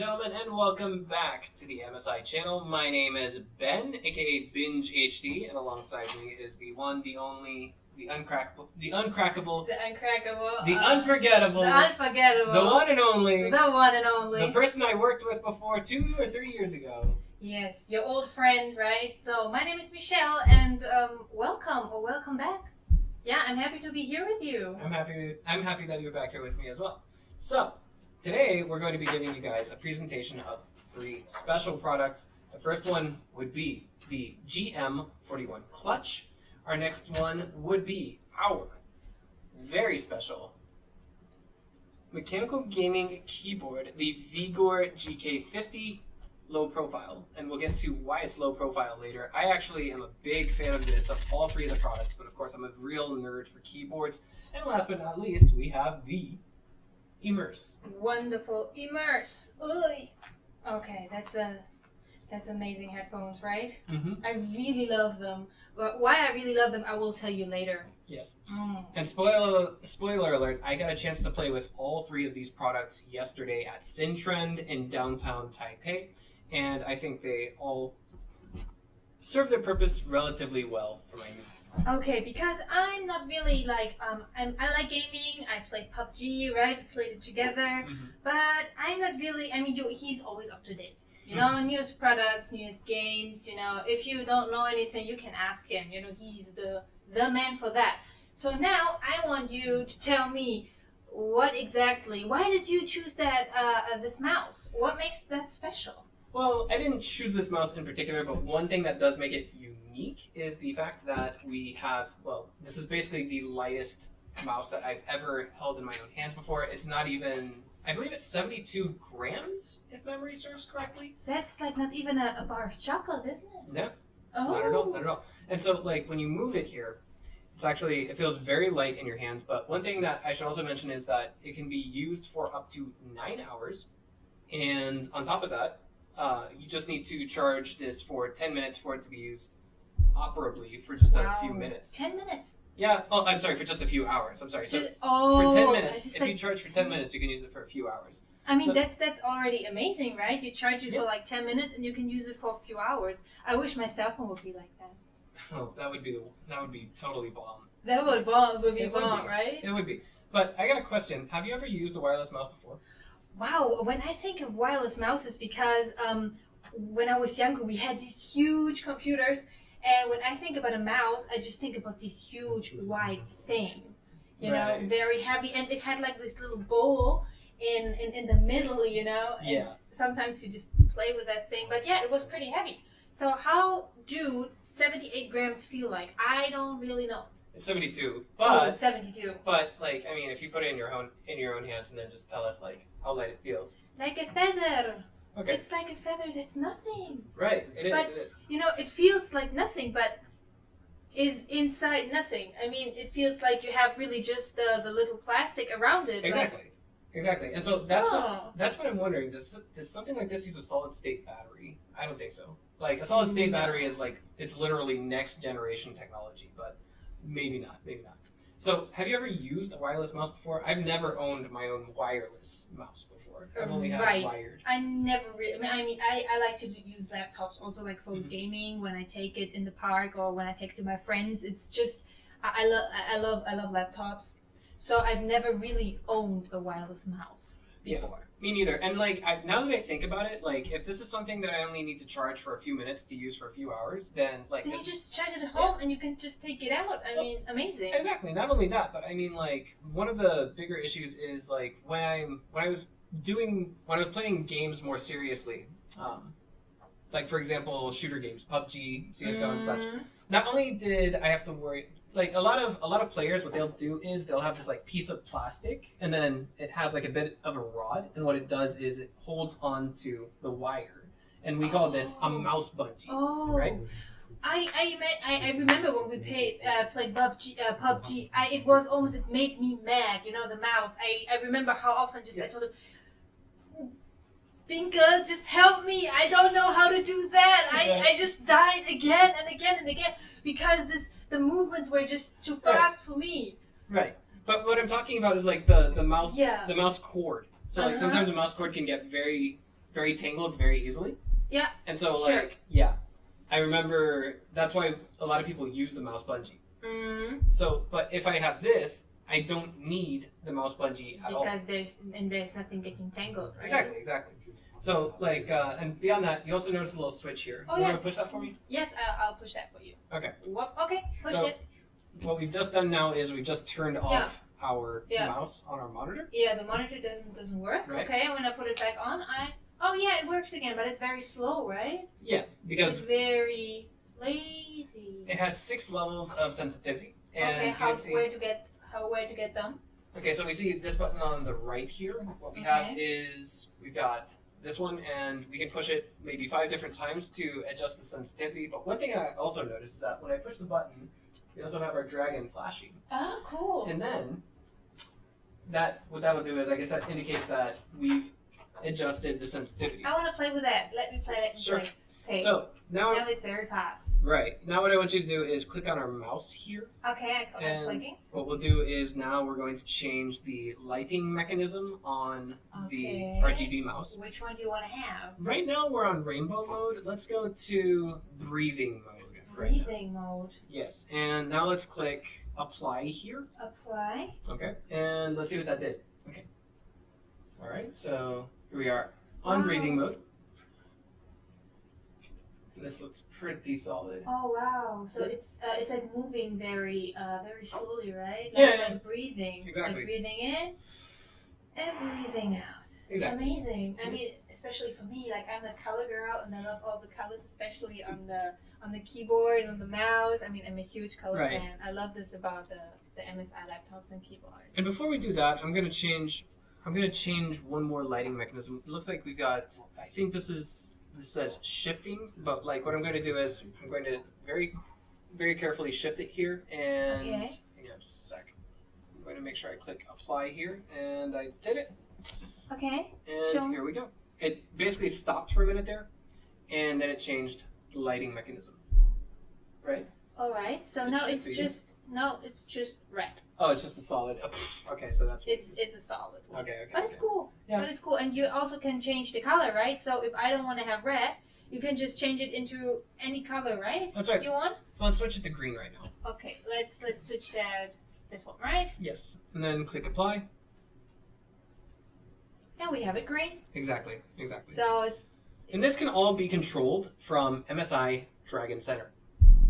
gentlemen, and welcome back to the MSI channel. My name is Ben, aka Binge HD, and alongside me is the one, the only, the unforgettable, the one and only, the person I worked with before 2 or 3 years ago. Yes, your old friend, right? So my name is Michelle, and welcome back. Yeah, I'm happy to be here with you. I'm happy that you're back here with me as well. So today we're going to be giving you guys a presentation of 3 special products. The first one would be the GM41 Clutch. Our next one would be our very special mechanical gaming keyboard, the VIGOR-GK50 low profile, and we'll get to why it's low profile later. I actually am a big fan of this, of all 3 of the products, but of course I'm a real nerd for keyboards. And last but not least, we have the Immerse. Wonderful Immerse. Oy. Okay, that's amazing headphones, right? Mm-hmm. I really love them. But why I really love them, I will tell you later. Yes. And spoiler alert, I got a chance to play with all 3 of these products yesterday at Syntrend in downtown Taipei, and I think they all serve their purpose relatively well for my needs. Okay, because I'm not really like I like gaming. I played PUBG, right? We played it together, but I'm not really. I mean, he's always up to date. You know, newest products, newest games. You know, if you don't know anything, you can ask him. You know, he's the man for that. So now I want you to tell me why did you choose that this mouse? What makes that special? Well, I didn't choose this mouse in particular, but one thing that does make it unique is the fact that we have, well, this is basically the lightest mouse that I've ever held in my own hands before. It's not even, I believe it's 72 grams, if memory serves correctly. That's like not even a bar of chocolate, isn't it? No, oh. Not at all. And so, like, when you move it here, it feels very light in your hands, but one thing that I should also mention is that it can be used for up to 9 hours, and on top of that, you just need to charge this for 10 minutes for it to be used operably for just a few minutes. 10 minutes? Yeah. Oh, I'm sorry, for just a few hours. I'm sorry. So for 10 minutes, if you charge for 10 minutes, you can use it for a few hours. I mean, that's already amazing, right? You charge it for like 10 minutes and you can use it for a few hours. I wish my cell phone would be like that. Oh, that would be totally bomb. That would be bomb, right? It would be. But I got a question. Have you ever used a wireless mouse before? Wow, when I think of wireless mouses, because when I was younger, we had these huge computers, and when I think about a mouse, I just think about this huge white thing, you know, very heavy, and it had like this little bowl in the middle, you know. And yeah. Sometimes you just play with that thing, but yeah, it was pretty heavy. So how do 78 grams feel like? I don't really know. It's 72, but 72. But like, I mean, if you put it in your own hands, and then just tell us like how light it feels. Like a feather. Okay. It's like a feather. That's nothing. Right. It is. But, it is. You know, it feels like nothing, but is inside nothing. I mean, it feels like you have really just the little plastic around it. Exactly. Like, exactly. And so that's what I'm wondering. Does something like this use a solid state battery? I don't think so. Like a solid state battery is like, it's literally next generation technology, but maybe not. So, have you ever used a wireless mouse before? I've never owned my own wireless mouse before. I've only had wired. I never really. I mean, I like to use laptops also, like for gaming. When I take it in the park or when I take it to my friends, it's just I love laptops. So I've never really owned a wireless mouse before. Yeah, me neither. And like now that I think about it, like if this is something that I only need to charge for a few minutes to use for a few hours, then like you just charge it at home and you can just take it out. I mean, amazing. Exactly. Not only that, but I mean, like one of the bigger issues is like when I was playing games more seriously, like for example shooter games, PUBG, CS:GO, and such. Not only did I have to worry. Like a lot of players, what they'll do is they'll have this like piece of plastic, and then it has like a bit of a rod, and what it does is it holds onto the wire, and we call this a mouse bungee, right? I remember when we played PUBG. It made me mad, you know, the mouse. I remember how often I told him, Binka, just help me. I don't know how to do that. I just died again and again and again because the movements were just too fast for me. Right. But what I'm talking about is like the mouse the mouse cord. So like sometimes a mouse cord can get very very tangled very easily. Yeah. And so, Sure. like, yeah. I remember that's why a lot of people use the mouse bungee. So, but if I have this, I don't need the mouse bungee at all. Because there's nothing getting tangled, right? Exactly. So, like, and beyond that, you also notice a little switch here. Oh, you yeah. want to push that for me? Yes, I'll push that for you. Okay. Whoop. Okay, push So, it. what we've just done now is we've just turned off our mouse on our monitor. Yeah, the monitor doesn't work. Right. Okay, I'm gonna put it back on. Oh yeah, it works again, but it's very slow, right? Yeah, because it's very lazy. it has 6 levels of sensitivity. And okay, where to get them? Okay, so we see this button on the right here. What we have is we've got this one, and we can push it maybe 5 different times to adjust the sensitivity. But one thing I also noticed is that when I push the button, we also have our dragon flashing. Oh, cool. And then what that will do is, I guess that indicates that we've adjusted the sensitivity. I want to play with that. Let me play that and Sure. play. Okay. So now it's very fast. Right. Now what I want you to do is click on our mouse here. Okay, I'm clicking. What we'll do is now we're going to change the lighting mechanism on the RGB mouse. Which one do you want to have? Right now we're on rainbow mode. Let's go to breathing mode. Breathing mode. Yes. And now let's click apply here. Apply. Okay. And let's see what that did. Okay. All right. So here we are on breathing mode. This looks pretty solid. Oh wow! So it's like moving very slowly, right? Like breathing. Exactly. Like breathing in and breathing out. Exactly. It's amazing. I mean, especially for me, like I'm a color girl and I love all the colors, especially on the keyboard and on the mouse. I mean, I'm a huge color fan. I love this about the MSI laptops and keyboards. And before we do that, I'm gonna change one more lighting mechanism. It looks like we got. I think this says shifting, but like what I'm going to do is I'm going to very, very carefully shift it here, and hang on just a sec. I'm going to make sure I click apply here, and I did it. Okay. And here we go. It basically stopped for a minute there, and then it changed the lighting mechanism. Right? All right. So now it's just red. Oh, it's just a solid. Okay, so that's. It's a solid one. Okay. But it's cool. Yeah. But it's cool, and you also can change the color, right? So if I don't want to have red, you can just change it into any color, right? That's right. You want? So let's switch it to green right now. Okay, let's switch this one, right? Yes, and then click apply. And we have it green. Exactly. So. And this can all be controlled from MSI Dragon Center.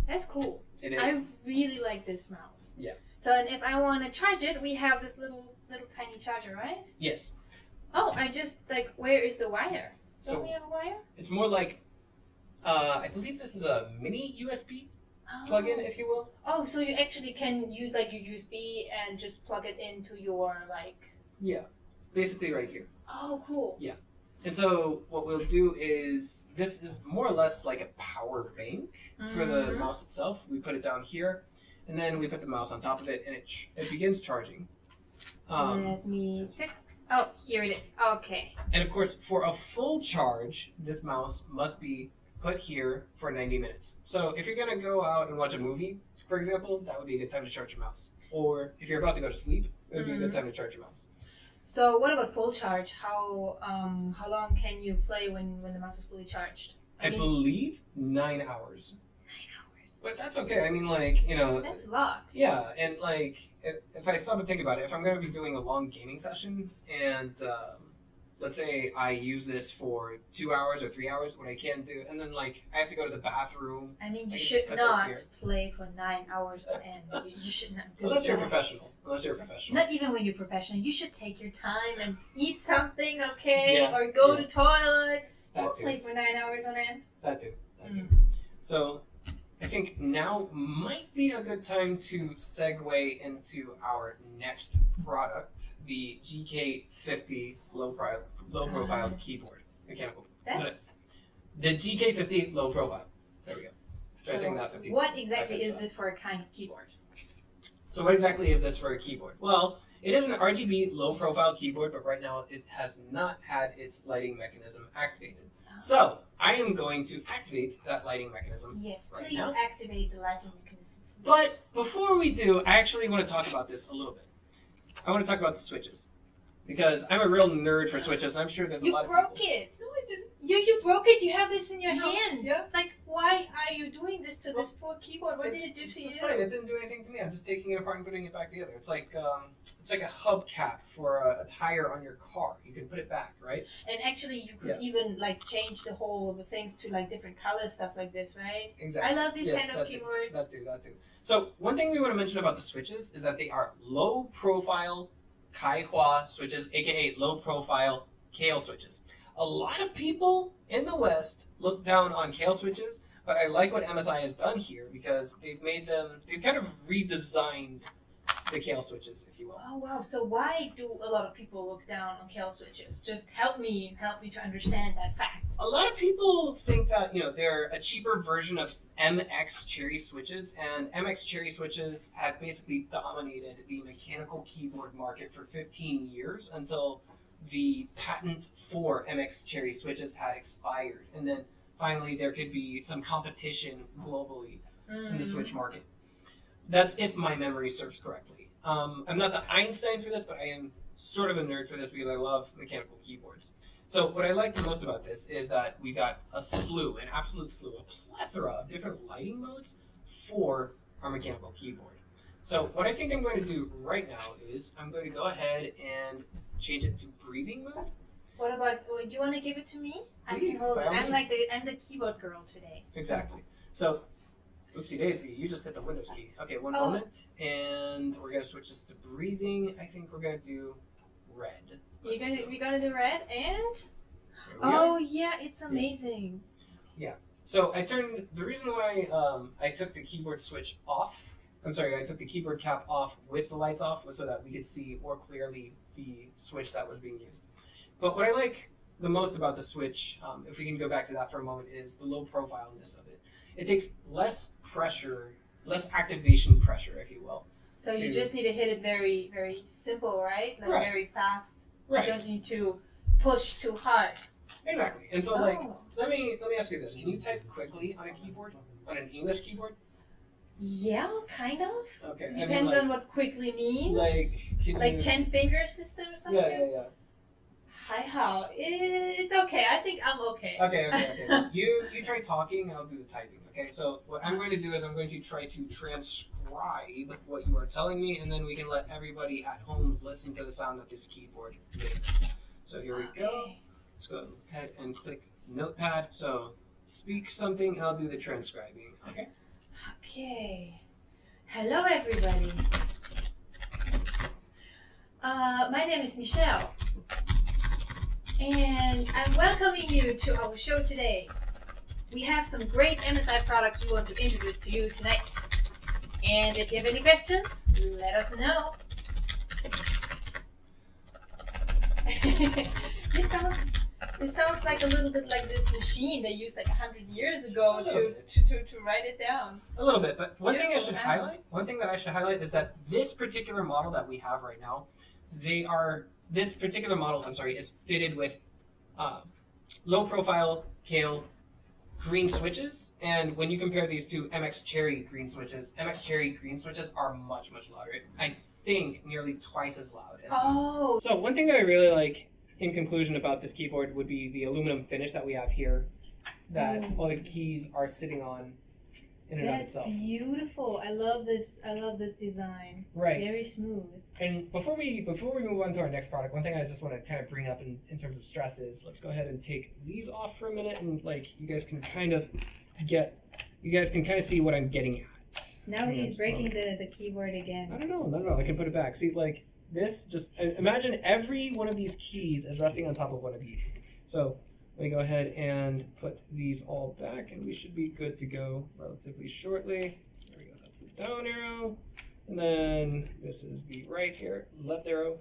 That's cool. It is. I really like this mouse. Yeah. So, and if I want to charge it, we have this little tiny charger, right? Yes. Oh, where is the wire? Don't we have a wire? It's more like, I believe this is a mini USB plug-in, if you will. Oh, so you actually can use like your USB and just plug it into your Yeah, basically right here. Oh, cool. Yeah. And so what we'll do is, this is more or less like a power bank for the mouse itself. We put it down here, and then we put the mouse on top of it, and it begins charging. Let me check. Oh, here it is. Okay. And of course, for a full charge, this mouse must be put here for 90 minutes. So if you're going to go out and watch a movie, for example, that would be a good time to charge your mouse. Or if you're about to go to sleep, it would be a good time to charge your mouse. So what about full charge? How long can you play when the mouse is fully charged? I believe 9 hours. 9 hours. But that's okay. I mean, like, you know. That's a lot. Yeah, and like, if I stop and think about it, if I'm going to be doing a long gaming session, and let's say I use this for 2 hours or 3 hours, what I can do, and then like I have to go to the bathroom. I mean, you should not play for 9 hours on end. You should not do that. Unless you're professional. Not even when you're professional. You should take your time and eat something, okay? Yeah. Or go to toilet. Don't too. play for 9 hours on end. That too. So I think now might be a good time to segue into our next product, the GK50 low profile keyboard, mechanical. The GK50 low profile. There we go. Try saying that 50. What exactly is this for a kind of keyboard? So what exactly is this for a keyboard? Well, it is an RGB low profile keyboard, but right now it has not had its lighting mechanism activated. So I am going to activate that lighting mechanism. Yes, right please now. activate the lighting mechanism. But before we do, I actually want to talk about this a little bit. I want to talk about the switches. Because I'm a real nerd for switches, and I'm sure there's a lot of people. You broke it. No, I didn't. You broke it. You have this in your No, hands. yeah. Like, why are you doing this to this poor keyboard? What did it do It's to just you? fine. It didn't do anything to me. I'm just taking it apart and putting it back together. It's like a hubcap for a tire on your car. You can put it back, right? And actually, you could even like change the things to like different colors, stuff like this, right? Exactly. I love these kind of keyboards. That too. So one thing we want to mention about the switches is that they are low profile Kaihua switches, aka low profile Kale switches. A lot of people in the West look down on Kale switches, but I like what MSI has done here because they've kind of redesigned the Kale switches, if you will. Oh wow! So why do a lot of people look down on Kale switches? Just help me to understand that fact. A lot of people think that they're a cheaper version of MX Cherry switches, and MX Cherry switches have basically dominated the mechanical keyboard market for 15 years until the patent for MX Cherry switches had expired, and then finally there could be some competition globally in the switch market. That's if my memory serves correctly. I'm not the Einstein for this, but I am sort of a nerd for this because I love mechanical keyboards. So what I like the most about this is that we got an absolute slew, a plethora of different lighting modes for our mechanical keyboard. So what I think I'm going to do right now is I'm going to go ahead and change it to breathing mode. What about? Do you want to give it to me? Please, I'm the keyboard girl today. Exactly. So, oopsie daisy, you just hit the Windows key. Okay, one moment, and we're gonna switch this to breathing. I think we're gonna do red. We're gonna do red, and yeah, it's amazing. Yeah. So the reason why I took the keyboard switch off. I took the keyboard cap off with the lights off was so that we could see more clearly the switch that was being used. But what I like the most about the switch, if we can go back to that for a moment, is the low profileness of it. It takes less pressure, less activation pressure, if you will. So you just need to hit it very, very simple, right? Like very fast. Right. You don't need to push too hard. Exactly. And so let me ask you this. Can you type quickly on a keyboard? On an English keyboard? Yeah, kind of. Okay. Depends on what quickly means. Like 10 finger system or something? Yeah. Hi, how? It's okay. I think I'm okay. Okay. You try talking and I'll do the typing, okay? So what I'm going to do is I'm going to try to transcribe what you are telling me, and then we can let everybody at home listen to the sound that this keyboard makes. So here we go. Let's go ahead and click Notepad. So speak something and I'll do the transcribing, okay? Okay. Hello, everybody. My name is Michelle. And I'm welcoming you to our show today. We have some great MSI products we want to introduce to you tonight. And if you have any questions, let us know. This sounds like a little bit like this machine they used like 100 years ago to write it down. A little bit, but one thing that I should highlight is that this particular model that we have right now, this particular model, is fitted with low profile Kale green switches, and when you compare these to MX Cherry green switches are much, much louder. I think nearly twice as loud as these. So one thing that I really like in conclusion about this keyboard would be the aluminum finish that we have here, that all the keys are sitting on in and of itself. That's beautiful. I love this design. Right. Very smooth. And before we move on to our next product, one thing I just want to kind of bring up in terms of stress is, let's go ahead and take these off for a minute, and you guys can kind of see what I'm getting at. Now he's breaking the keyboard again. I don't know. I can put it back. See, this, just imagine every one of these keys is resting on top of one of these. So let me go ahead and put these all back, and we should be good to go relatively shortly. There we go. That's the down arrow. And then this is the left arrow,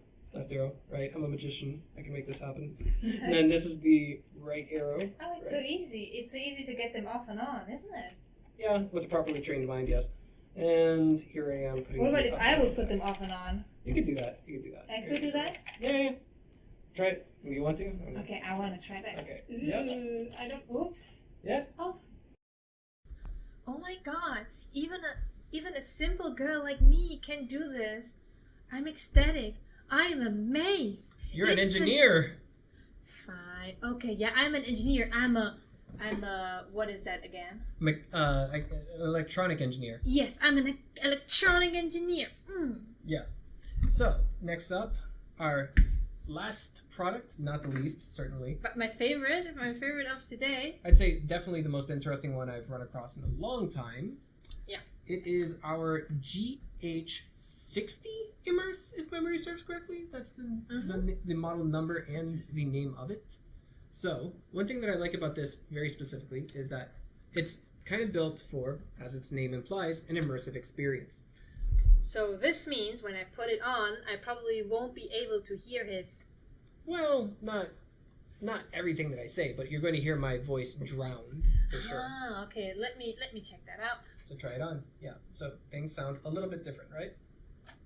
right? I'm a magician. I can make this happen. And then this is the right arrow. Oh, it's so easy. It's so easy to get them off and on, isn't it? Yeah, with a properly trained mind, yes. And here I am putting. What about if I would put them off and on? You could do that. I could do that? Yeah. Try it. You want to? Okay, I want to try that. Okay. Ooh, I don't. Whoops. Yeah. Oh my God! Even a simple girl like me can do this. I'm ecstatic. I am amazed. You're an engineer. Fine. right. Okay, yeah, I'm an engineer. I'm a what is that again? Electronic engineer. Yes, I'm an electronic engineer. Yeah. So, next up, our last product, not the least, certainly. But my favorite of today. I'd say definitely the most interesting one I've run across in a long time. Yeah. It is our GH60 Immerse, if memory serves correctly. That's the model number and the name of it. So, one thing that I like about this very specifically is that it's kind of built for, as its name implies, an immersive experience. So this means when I put it on, I probably won't be able to hear his... Well, not everything that I say, but you're going to hear my voice drowned, for sure. Ah, okay. Let me check that out. So try it on. Yeah. So things sound a little bit different, right?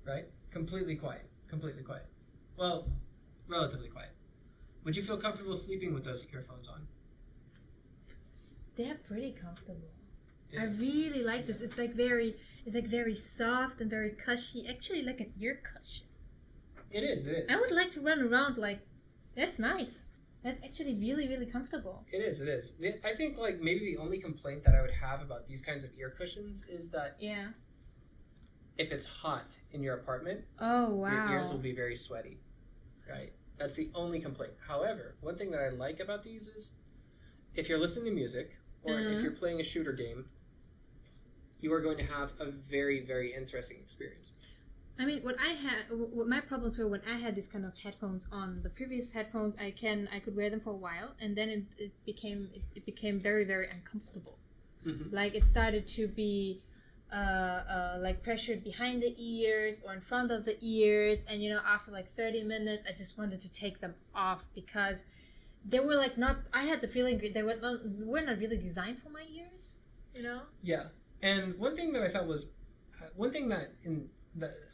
Right? Completely quiet. Completely quiet. Well, relatively quiet. Would you feel comfortable sleeping with those earphones on? They're pretty comfortable. I really like this. It's like very soft and very cushy. Actually, like an ear cushion. It is. It is. I would like to run around like. That's nice. That's actually really, really comfortable. It is. It is. I think like maybe the only complaint that I would have about these kinds of ear cushions is that if it's hot in your apartment, your ears will be very sweaty. Right. That's the only complaint. However, one thing that I like about these is if you're listening to music or if you're playing a shooter game, you are going to have a very, very interesting experience. I mean, what my problems were when I had this kind of headphones on. The previous headphones, I could wear them for a while, and then it became very, very uncomfortable. Mm-hmm. Like it started to be like pressured behind the ears or in front of the ears, and after like 30 minutes, I just wanted to take them off because they were like not. I had the feeling they were not really designed for my ears. Yeah. And one thing that I thought was,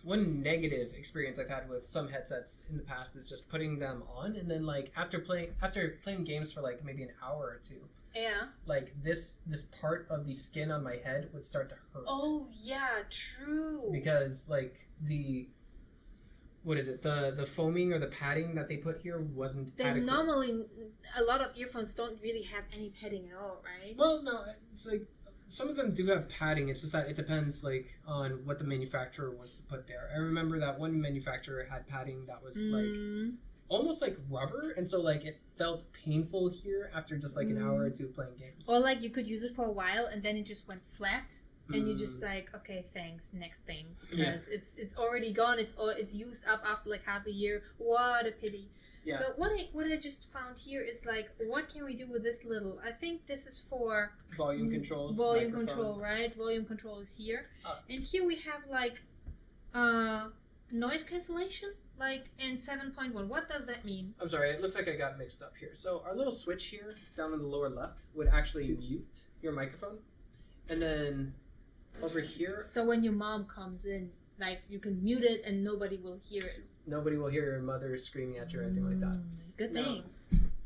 one negative experience I've had with some headsets in the past is just putting them on and then like after playing games for like maybe an hour or two. Yeah. Like this part of the skin on my head would start to hurt. Oh yeah, true. Because like the foaming or the padding that they put here wasn't adequate. Normally a lot of earphones don't really have any padding at all, right? Well, no, it's like some of them do have padding. It's just that it depends like on what the manufacturer wants to put there. I remember that one manufacturer had padding that was like almost like rubber, and so like it felt painful here after just like an hour or two playing games. Or like you could use it for a while and then it just went flat and you just like, okay, thanks, next thing, because it's already gone. It's used up after like half a year. What a pity. Yeah. So what I just found here is like, what can we do with this little? I think this is for volume controls. Volume control, right? Volume control is here, and here we have like noise cancellation, like in 7.1. What does that mean? I'm sorry, it looks like I got mixed up here. So our little switch here down in the lower left would actually mute your microphone, and then over here. So when your mom comes in, like you can mute it and nobody will hear it. Nobody will hear your mother screaming at you or anything like that. Good thing.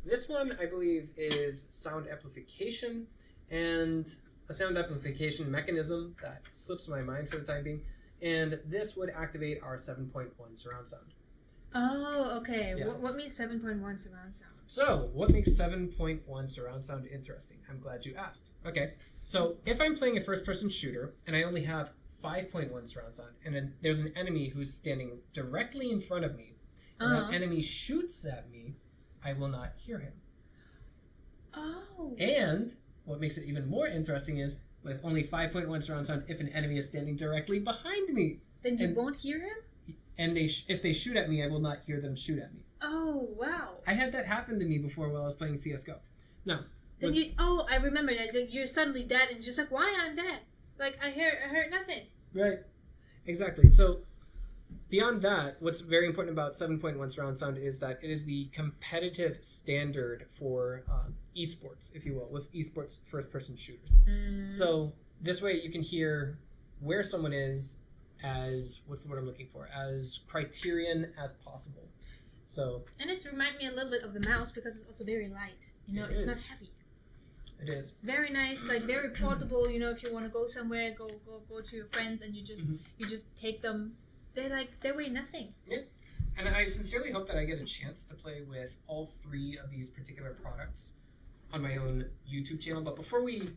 This one, I believe, is sound amplification, and a sound amplification mechanism that slips my mind for the time being. And this would activate our 7.1 surround sound. Oh, okay. Yeah. What means 7.1 surround sound? So, what makes 7.1 surround sound interesting? I'm glad you asked. Okay, so if I'm playing a first-person shooter and I only have 5.1 surround sound, and then there's an enemy who's standing directly in front of me, and that enemy shoots at me, I will not hear him. Oh. And what makes it even more interesting is, with only 5.1 surround sound, if an enemy is standing directly behind me, then you won't hear him? And if they shoot at me, I will not hear them shoot at me. Oh, wow. I had that happen to me before while I was playing CSGO. Now, then I remember that. You're suddenly dead, and you're just like, why I'm dead? Like, I heard nothing. Right. Exactly. So, beyond that, what's very important about 7.1 surround sound is that it is the competitive standard for esports, if you will, with esports first-person shooters. So, this way you can hear where someone is as, what's the word I'm looking for, as criterion as possible. So. And it reminds me a little bit of the mouse because it's also very light. It's not heavy. It is. Very nice, like very portable. If you want to go somewhere, go to your friends, and you just take them. They weigh nothing. Yeah. And I sincerely hope that I get a chance to play with all 3 of these particular products on my own YouTube channel. But before we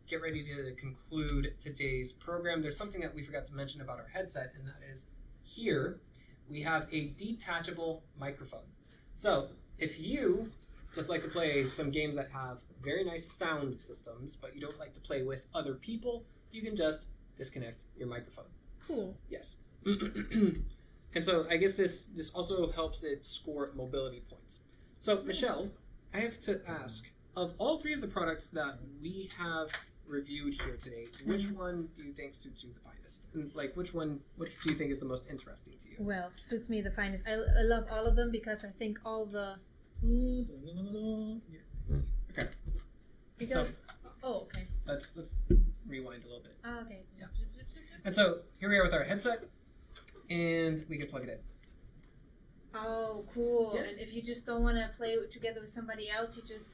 get ready to conclude today's program, there's something that we forgot to mention about our headset, and that is here we have a detachable microphone. So if you just like to play some games that have very nice sound systems, but you don't like to play with other people, you can just disconnect your microphone. Cool. Yes. And so I guess this also helps it score mobility points. So Michelle, I have to ask, of all 3 of the products that we have reviewed here today, which one do you think suits you the finest? And like, which do you think is the most interesting to you? Well, suits me the finest. I love all of them because I think all the... Okay. Because... okay. Let's rewind a little bit. Oh, okay. Yeah. And so here we are with our headset, and we can plug it in. Oh, cool. Yeah. And if you just don't want to play together with somebody else, you just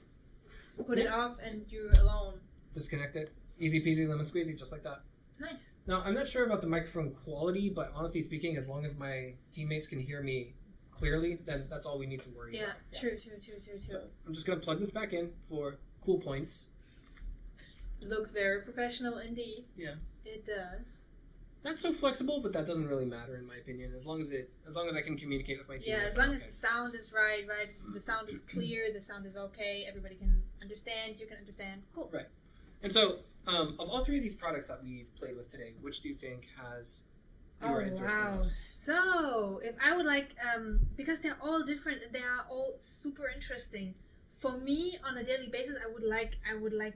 put it off and you're alone. Disconnect it. Easy peasy, lemon squeezy, just like that. Nice. Now, I'm not sure about the microphone quality, but honestly speaking, as long as my teammates can hear me clearly, then that's all we need to worry about. Yeah, true. So I'm just going to plug this back in for cool points. Looks very professional indeed. Yeah. It does. Not so flexible, but that doesn't really matter in my opinion. As long as I can communicate with my teammates. Yeah, as long as the sound is right, the sound is clear, the sound is okay, everybody can understand, you can understand. Cool. Right. And so, of all 3 of these products that we've played with today, which do you think has your interest the most? So, if I would like, because they're all different and they are all super interesting. For me, on a daily basis, I would like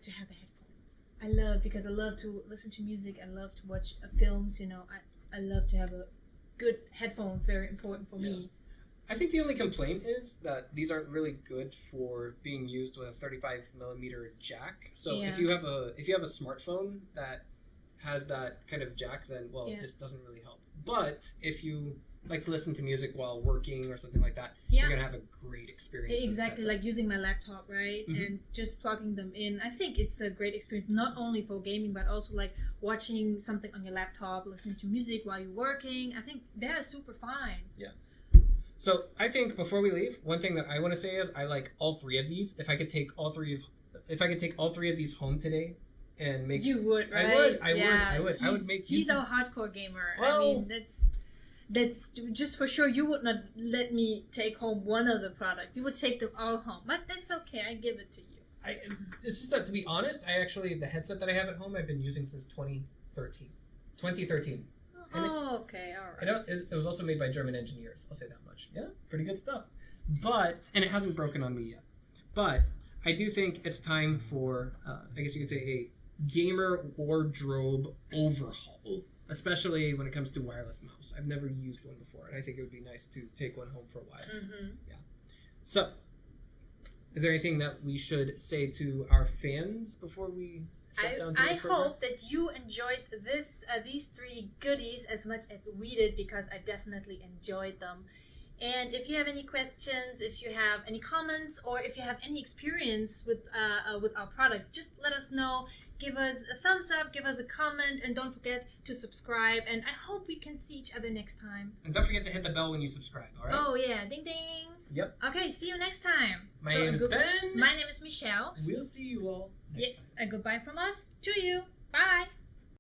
to have the headphones. Because I love to listen to music. I love to watch films. I love to have a good headphones. Very important for me. I think the only complaint is that these aren't really good for being used with a 35mm jack. So if you have a smartphone that has that kind of jack, then this doesn't really help. But if you like to listen to music while working or something like that, you're gonna have a great experience. Exactly, like using my laptop, right? Mm-hmm. And just plugging them in. I think it's a great experience, not only for gaming, but also like watching something on your laptop, listening to music while you're working. I think they're super fine. Yeah. So I think before we leave, one thing that I want to say is I like all 3 of these. If I could take all 3 of these home today and make, you would, right? I would. I would make. He's a hardcore gamer. Well, I mean, that's just for sure. You would not let me take home one of the products. You would take them all home, but that's okay. I give it to you. It's just that, to be honest, the headset that I have at home, I've been using since 2013. 2013. Okay, all right. It was also made by German engineers. I'll say that much. Yeah, pretty good stuff. And it hasn't broken on me yet. But I do think it's time for, I guess you could say, a gamer wardrobe overhaul, especially when it comes to wireless mouse. I've never used one before, and I think it would be nice to take one home for a while. Mm-hmm. Yeah. So, is there anything that we should say to our fans before we shut down today's program? I hope that you enjoyed these 3 goodies as much as we did, because I definitely enjoyed them. And if you have any questions, if you have any comments, or if you have any experience with our products, just let us know. Give us a thumbs up, give us a comment, and don't forget to subscribe. And I hope we can see each other next time. And don't forget to hit the bell when you subscribe, all right? Oh, yeah. Ding, ding. Yep. Okay, see you next time. My name is Ben. My name is Michelle. We'll see you all next time. Yes, a goodbye from us to you. Bye.